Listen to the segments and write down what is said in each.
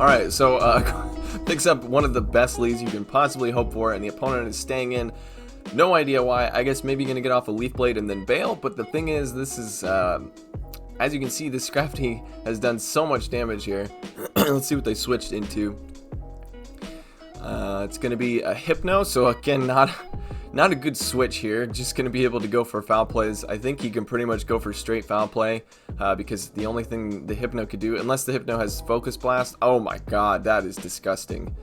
Alright, so picks up one of the best leads you can possibly hope for, and the opponent is staying in. No idea why. I guess maybe gonna get off a Leaf Blade and then bail, but the thing is, this is, as you can see, this Scrafty has done so much damage here. Let's see what they switched into. It's gonna be a HYPNO, so again, not a good switch here. Just gonna be able to go for foul plays. I think he can pretty much go for straight foul play, because the only thing the HYPNO could do, unless the HYPNO has Focus Blast. Oh my god, that is disgusting.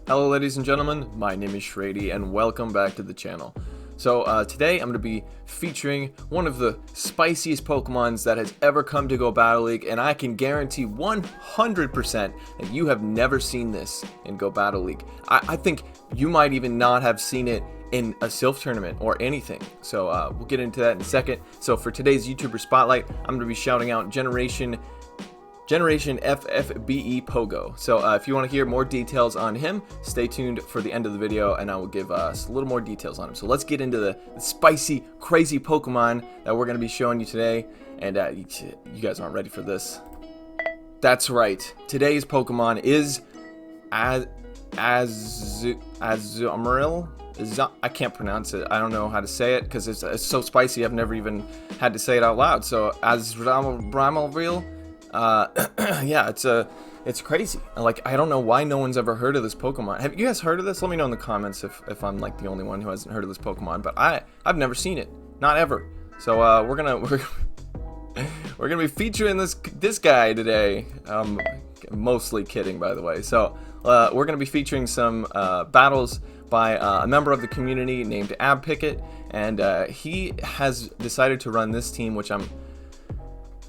Hello ladies and gentlemen, my name is shraydee and welcome back to the channel. So today I'm going to be featuring one of the spiciest Pokemons that has ever come to Go Battle League, and I can guarantee 100% that you have never seen this in Go Battle League. I think you might even not have seen it in a Sylph tournament or anything. So we'll get into that in a second. So for today's YouTuber Spotlight, I'm going to be shouting out Generation FFBE Pogo. So if you want to hear more details on him, stay tuned for the end of the video and I will give us a little more details on him. So let's get into the spicy, crazy Pokemon that we're going to be showing you today. And you guys aren't ready for this. That's right. Today's Pokemon is Azumarill. I can't pronounce it. I don't know how to say it because it's so spicy I've never even had to say it out loud. So Azumarill. Yeah, it's crazy. Like, I don't know why no one's ever heard of this Pokemon. Have you guys heard of this? Let me know in the comments if I'm like the only one who hasn't heard of this Pokemon. But I've never seen it, not ever. So we're gonna be featuring this guy today. Mostly kidding, by the way. So we're gonna be featuring some battles by a member of the community named Pickett, and he has decided to run this team, which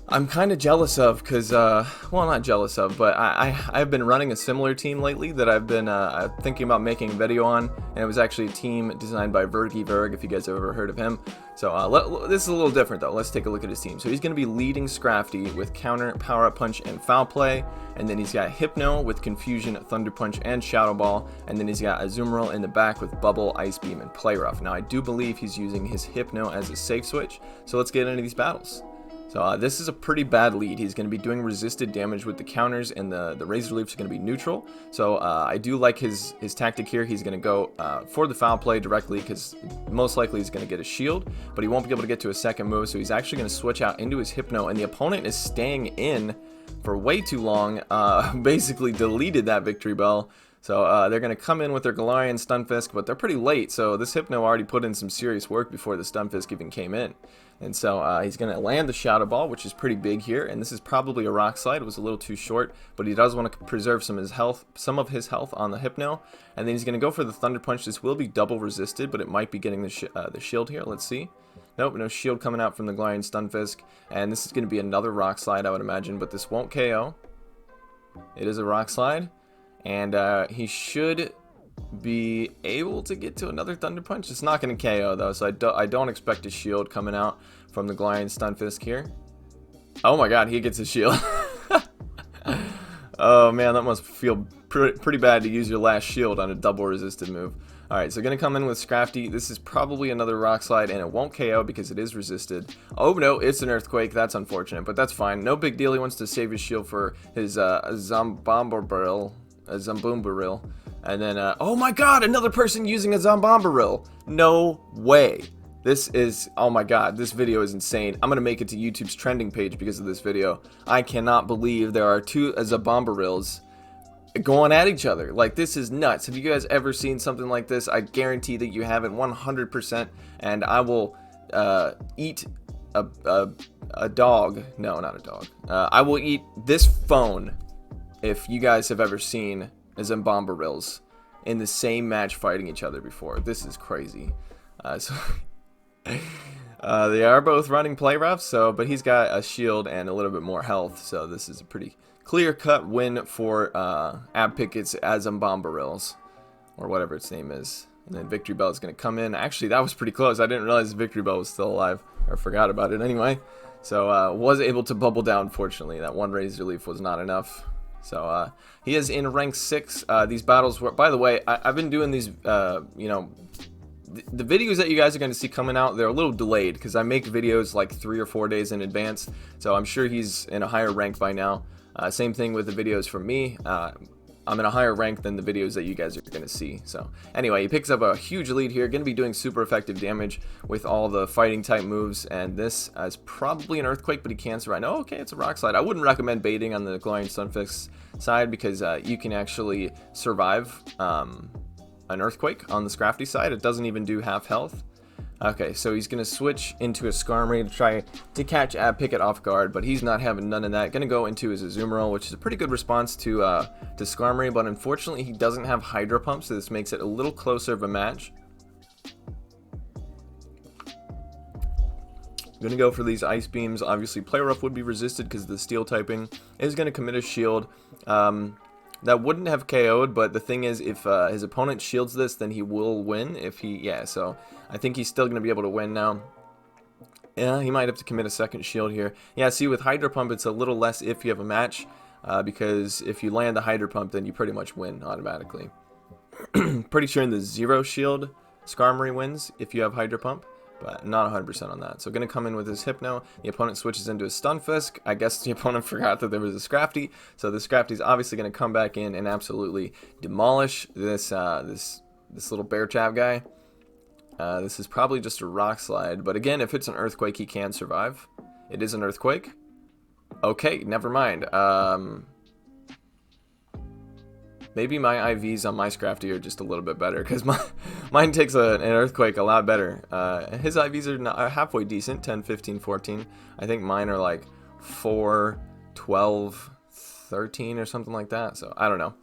I'm kind of jealous of because, well, not jealous of, but I've been running a similar team lately that I've been thinking about making a video on, and it was actually a team designed by Verg, if you guys have ever heard of him. So this is a little different though. Let's take a look at his team. So he's going to be leading Scrafty with Counter, Power Up Punch, and Foul Play, and then he's got HYPNO with Confusion, Thunder Punch, and Shadow Ball, and then he's got Azumarill in the back with Bubble, Ice Beam, and Play Rough. Now I do believe he's using his HYPNO as a safe switch, so let's get into these battles. So this is a pretty bad lead. He's going to be doing resisted damage with the counters, and the Razor Leafs are going to be neutral. So I do like his tactic here. He's going to go for the foul play directly because most likely he's going to get a shield, but he won't be able to get to a second move. So he's actually going to switch out into his HYPNO, and the opponent is staying in for way too long. Basically deleted that victory bell. So they're going to come in with their Galarian Stunfisk, but they're pretty late. So this HYPNO already put in some serious work before the Stunfisk even came in. And so he's going to land the Shadow Ball, which is pretty big here. And this is probably a Rock Slide. It was a little too short, but he does want to preserve some of his health on the HYPNO. And then he's going to go for the Thunder Punch. This will be double resisted, but it might be getting the shield here. Let's see. Nope, no shield coming out from the Galarian Stunfisk. And this is going to be another Rock Slide, I would imagine, but this won't KO. It is a Rock Slide. And he should be able to get to another Thunder Punch. It's not going to KO though, so I don't expect a shield coming out from the Galarian Stunfisk here. Oh my god, he gets a shield. Oh man, that must feel pretty bad to use your last shield on a double resisted move. Alright, so going to come in with Scrafty. This is probably another Rock Slide, and it won't KO because it is resisted. Oh no, it's an Earthquake. That's unfortunate, but that's fine. No big deal. He wants to save his shield for his Zomboombaril. And then, oh my god, another person using a Zomboombaril. No way. This is, oh my god, this video is insane. I'm going to make it to YouTube's trending page because of this video. I cannot believe there are two Zombombarils going at each other. Like, this is nuts. Have you guys ever seen something like this? I guarantee that you haven't 100%, and I will eat a dog. No, not a dog. I will eat this phone if you guys have ever seen Zombombarils in the same match fighting each other before. This is crazy. They are both running Play Rough, but he's got a shield and a little bit more health, so this is a pretty clear-cut win for Pickett's Zombombarils, or whatever its name is. And then Victory Bell is going to come in. Actually, that was pretty close. I didn't realize Victory Bell was still alive, or forgot about it anyway. So was able to bubble down, fortunately. That one Razor Leaf was not enough. So he is in rank 6. These battles were, by the way, I've been doing these, you know, the videos that you guys are going to see coming out, they're a little delayed because I make videos like 3 or 4 days in advance. So I'm sure he's in a higher rank by now. Same thing with the videos from me. I'm in a higher rank than the videos that you guys are going to see. So anyway, he picks up a huge lead here. Going to be doing super effective damage with all the fighting type moves. And this is probably an Earthquake, but he can survive. No, okay, it's a Rock Slide. I wouldn't recommend baiting on the Glowing Stunfisk side because you can actually survive an Earthquake on the Scrafty side. It doesn't even do half health. Okay, so he's going to switch into a Skarmory to try to catch Pickett off guard, but he's not having none of that. Going to go into his Azumarill, which is a pretty good response to Skarmory, but unfortunately he doesn't have Hydro Pump, so this makes it a little closer of a match. Going to go for these Ice Beams. Obviously, Play Rough would be resisted because the Steel typing is going to commit a Shield. That wouldn't have KO'd, but the thing is, if his opponent shields this, then he will win. If he, yeah, so I think he's still going to be able to win now. Yeah, he might have to commit a second shield here. Yeah, see, with Hydro Pump, it's a little less if you have a match, because if you land the Hydro Pump, then you pretty much win automatically. Pretty sure in the 0 shield, Skarmory wins if you have Hydro Pump. But not 100% on that. So going to come in with his Hypno. The opponent switches into a Stunfisk. I guess the opponent forgot that there was a Scrafty. So the Scrafty's obviously going to come back in and absolutely demolish this this little bear trap guy. This is probably just a Rock Slide. But again, if it's an Earthquake, he can survive. It is an Earthquake. Okay, never mind. Maybe my IVs on my Scrafty are just a little bit better, because mine takes an Earthquake a lot better. His IVs are halfway decent, 10, 15, 14. I think mine are like 4, 12, 13 or something like that, so I don't know.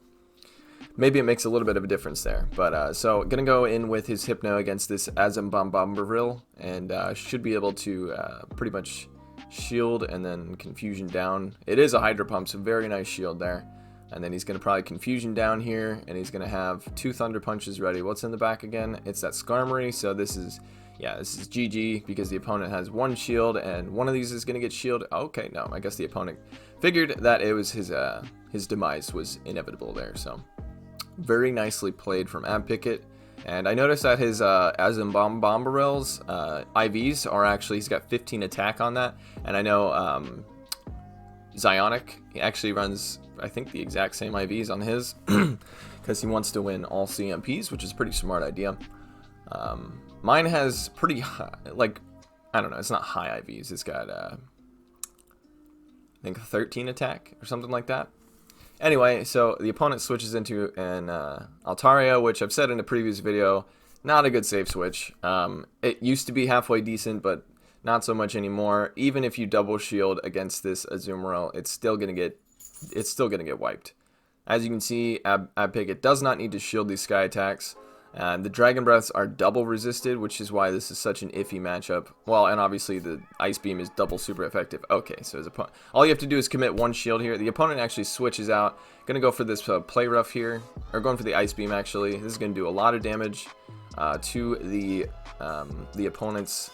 Maybe it makes a little bit of a difference there. But so gonna go in with his Hypno against this Azumarill, and should be able to pretty much shield and then Confusion down. It is a Hydro Pump, so very nice shield there. And then he's going to probably Confusion down here, and he's going to have 2 Thunder Punches ready. What's in the back again? It's that Skarmory, so this is, yeah, this is GG, because the opponent has 1 shield, and one of these is going to get shielded. Okay, no, I guess the opponent figured that it was his demise was inevitable there, so very nicely played from Pickett. And I noticed that his Azumarill IVs are actually, he's got 15 attack on that, and I know Zionic, he actually runs, I think, the exact same IVs on his, because he wants to win all CMPs, which is a pretty smart idea. Mine has pretty high, like, I don't know, it's not high IVs, it's got, I think 13 attack, or something like that. Anyway, so the opponent switches into an Altaria, which I've said in a previous video, not a good safe switch. It used to be halfway decent, but not so much anymore. Even if you double shield against this Azumarill, it's still gonna get wiped. As you can see, Pickett does not need to shield these Sky attacks. The Dragon Breaths are double resisted, which is why this is such an iffy matchup. Well, and obviously the Ice Beam is double super effective. Okay, so his opponent, all you have to do is commit 1 shield here. The opponent actually switches out. Gonna go for this Play Rough here, or going for the Ice Beam actually. This is gonna do a lot of damage to the opponent's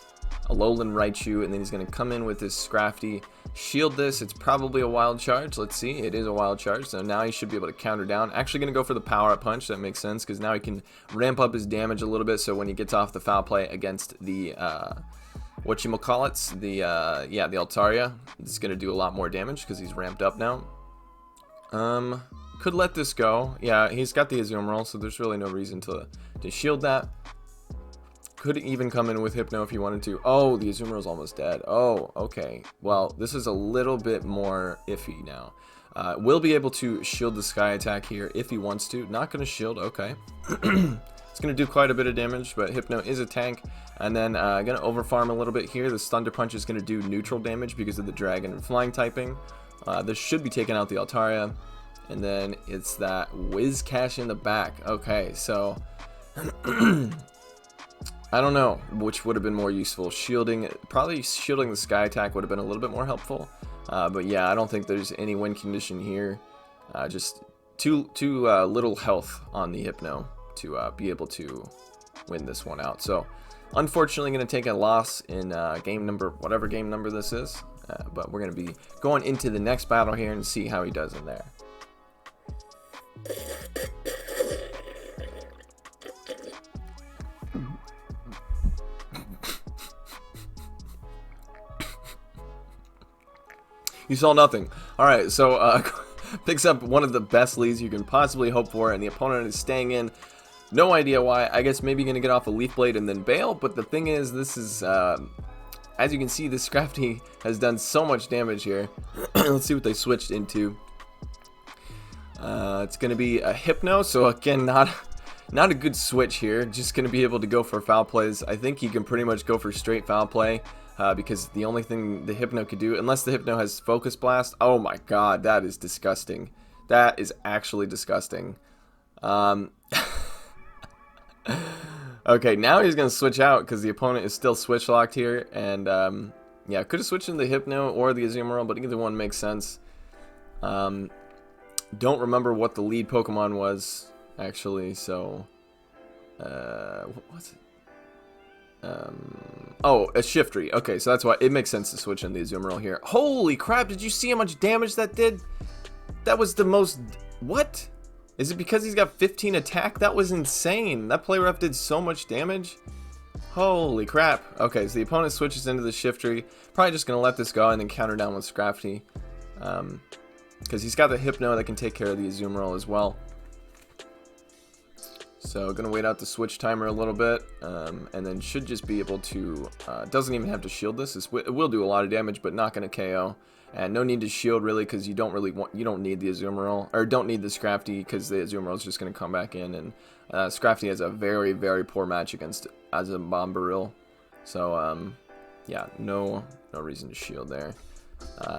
Alolan Raichu, and then he's going to come in with his Scrafty, shield this. It's probably a Wild Charge. Let's see. It is a Wild Charge, so now he should be able to counter down. Actually going to go for the Power Up Punch. That makes sense, because now he can ramp up his damage a little bit, so when he gets off the foul play against the, whatchamacallits, the Altaria, it's going to do a lot more damage, because he's ramped up now. Could let this go. Yeah, he's got the Azumarill, so there's really no reason to shield that. Could even come in with Hypno if you wanted to. Oh, the Azumarill is almost dead. Oh, okay. Well, this is a little bit more iffy now. Will be able to shield the Sky attack here if he wants to. Not going to shield. Okay. It's going to do quite a bit of damage, but Hypno is a tank. And then going to overfarm a little bit here. This Thunder Punch is going to do neutral damage because of the Dragon and Flying typing. This should be taking out the Altaria. And then it's that Whiz Cash in the back. Okay, so I don't know which would have been more useful. Shielding, probably shielding the Sky attack would have been a little bit more helpful. But yeah, I don't think there's any win condition here. Just too little health on the Hypno to be able to win this one out. So unfortunately going to take a loss in game number, whatever game number this is. But we're going to be going into the next battle here and see how he does in there. You saw nothing. Alright, so picks up one of the best leads you can possibly hope for, and the opponent is staying in. No idea why. I guess maybe gonna get off a Leaf Blade and then bail, but the thing is, this is, as you can see, this Scrafty has done so much damage here. Let's see what they switched into. It's gonna be a HYPNO, so again, not a good switch here. Just gonna be able to go for foul plays. I think you can pretty much go for straight foul play. Because the only thing the HYPNO could do, unless the HYPNO has Focus Blast, oh my god, that is disgusting. That is actually disgusting. Okay, now he's going to switch out because the opponent is still switch locked here. And yeah, could have switched into the HYPNO or the Azumarill, but either one makes sense. Don't remember what the lead Pokemon was, actually, so... what's it? Oh, a Shiftry. Okay, so that's why it makes sense to switch in the Azumarill here. Holy crap, did you see how much damage that did? That was the most... What? Is it because he's got 15 attack? That was insane. That play ref did so much damage. Holy crap. Okay, so the opponent switches into the Shiftry. Probably just going to let this go and then counter down with Scrafty. Because he's got the HYPNO that can take care of the Azumarill as well. So gonna wait out the switch timer a little bit, and then should just be able to, doesn't even have to shield this. It will do a lot of damage, but not gonna KO. And no need to shield really, because you don't need the Azumarill, or don't need the Scrafty, because the Azumarill is just gonna come back in. And Scrafty has a very, very poor match against Azumarill. So yeah, no reason to shield there.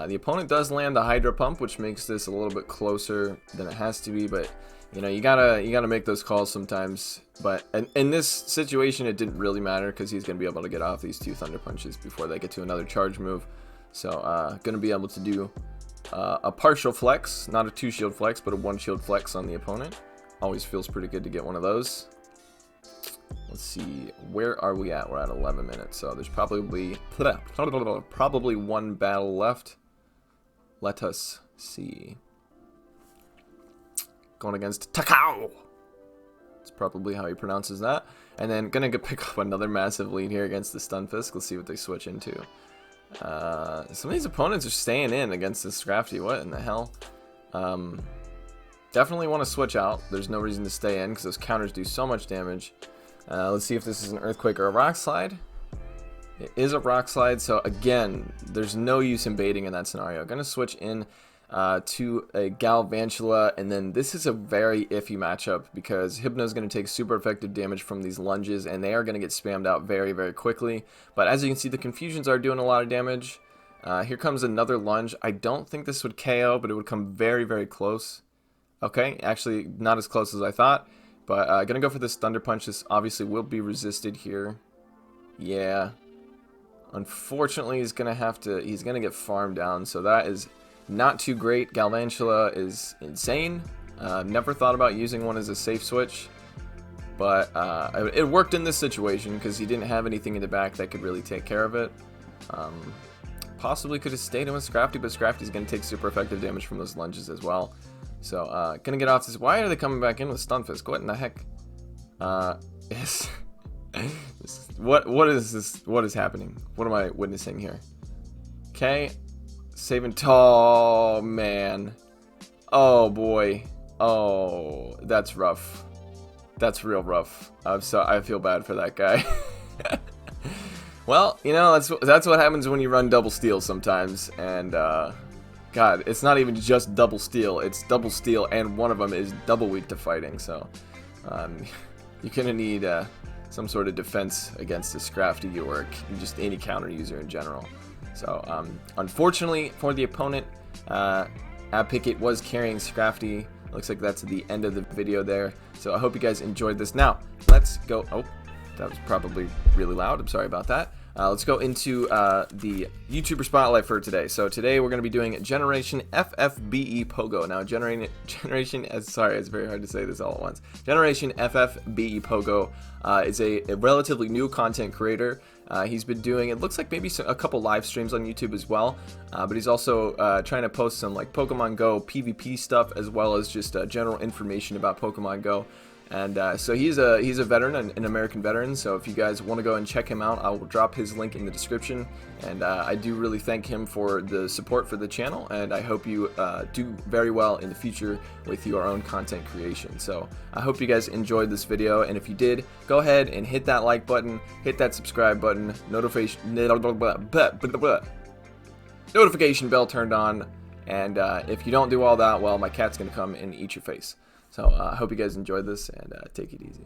The opponent does land the Hydro Pump, which makes this a little bit closer than it has to be, but you know, you gotta make those calls sometimes. But in this situation, it didn't really matter because he's gonna be able to get off these 2 Thunder Punches before they get to another charge move. So gonna be able to do a partial flex, not a 2 shield flex, but a 1 shield flex on the opponent. Always feels pretty good to get one of those. Let's see, where are we at? We're at 11 minutes, so there's probably one battle left. Let us see. Going against Takao. That's probably how he pronounces that. And then gonna pick up another massive lead here against the Stunfisk. Let's see what they switch into. Some of these opponents are staying in against this Scrafty. What in the hell? Definitely want to switch out. There's no reason to stay in because those counters do so much damage. Let's see if this is an Earthquake or a Rock Slide. It is a Rock Slide, so again, there's no use in baiting in that scenario. Gonna switch in to a Galvantula, and then this is a very iffy matchup because HYPNO is going to take super effective damage from these lunges, and they are going to get spammed out very, very quickly. But as you can see, the Confusions are doing a lot of damage. Here comes another lunge. I don't think this would KO, but it would come very, very close. Okay, actually not as close as I thought, but gonna go for this Thunder Punch. This obviously will be resisted here. Yeah, unfortunately he's gonna get farmed down, so that is not too great. Galvantula is insane. Never thought about using one as a safe switch, but it worked in this situation because he didn't have anything in the back that could really take care of it. Possibly could have stayed in with Scrafty, but Scrafty's going to take super effective damage from those lunges as well. So, going to get off this. Why are they coming back in with Stunfisk? What in the heck? What is this? What is happening? What am I witnessing here? Okay. Saving tall, man. Oh boy. Oh, that's rough. That's real rough. I feel bad for that guy. Well, you know, that's what happens when you run double steal sometimes. And God, it's not even just double steal. It's double steal, and one of them is double weak to fighting. So you're gonna need some sort of defense against a Scrafty or just any counter user in general. So, unfortunately for the opponent, Pickett was carrying Scrafty. Looks like that's the end of the video there. So I hope you guys enjoyed this. Now, let's go... Oh, that was probably really loud. I'm sorry about that. Let's go into the YouTuber Spotlight for today. So today we're going to be doing Generation FFBE Pogo. Now, sorry, it's very hard to say this all at once. Generation FFBE Pogo is a relatively new content creator. He's been doing, it looks like maybe a couple live streams on YouTube as well, but he's also trying to post some like Pokemon Go PvP stuff as well as just general information about Pokemon Go. And so he's a veteran, an American veteran. So if you guys want to go and check him out, I will drop his link in the description. And I do really thank him for the support for the channel, and I hope you do very well in the future with your own content creation. So I hope you guys enjoyed this video, and if you did, go ahead and hit that like button, hit that subscribe button, notification bell turned on, and if you don't do all that, well, my cat's gonna come and eat your face. So I hope you guys enjoyed this, and take it easy.